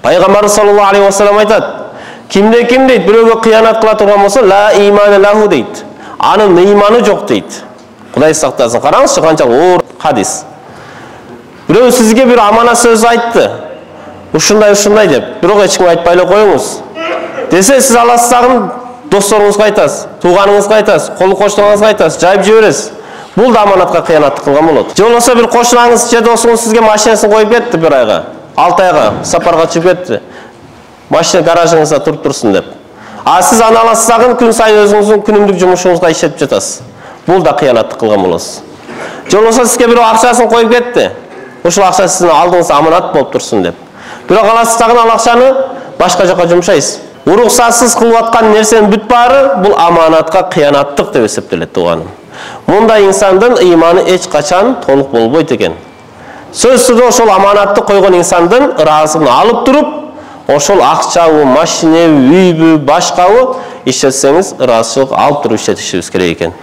Пайгамбарыбыз саллаллаху алейхи ва саллям айтат: кимде ким дейт, бирөөгө кыянат кыла турган болсо, ла имана лаху дейт. Анын ыйманы жок дейт. Кудай сактасын. Караңызчы канчалык оор хадис. Бирөө сизге бир аманат сөз айтты. Ушундай деп, бирок эч ким айтпай эле коюңуз. Десе сиз аласыздагы досторуңузга айтасыз, тууганыңызга айтасыз, кол коштоңузга айтасыз, жайып жибересиз. Бул да аманатка кыянаттык кылган болот. Же болбосо бир кошунаңыз же досуңуз сизге машинасын коюп кетти бир айга, 6 айга сапарга чыгып кетти. Машина гаражыңызда туруп турсун деп. А сиз аны аласыздагы күн сайын өзүңүздүн күнүмдүк жумушуңузга иштетип жатасыз. Бул да кыянаттык кылган болосуз. Же болбосо сизге бирөө акчасын коюп кетти. Ушул акча сиздин алдыңызда аманат болуп турсун деп. Бирок аласыздагы ал акчаны башка жака жумшайсыз. Уруксатсыз кылып аткан нерсенин бүт баары бул аманатка кыянаттык деп эсептелет тууганым. Мындай инсандын ыйманы эч качан толук болбойт экен. Сөзсүз ошол аманатты койгон инсандын ыраазын алып туруп, ошол акчабы, машинеби, үйбү, башкабы иштетсеңиз ыраазычылык алып туруп иштетишибиз керек экен.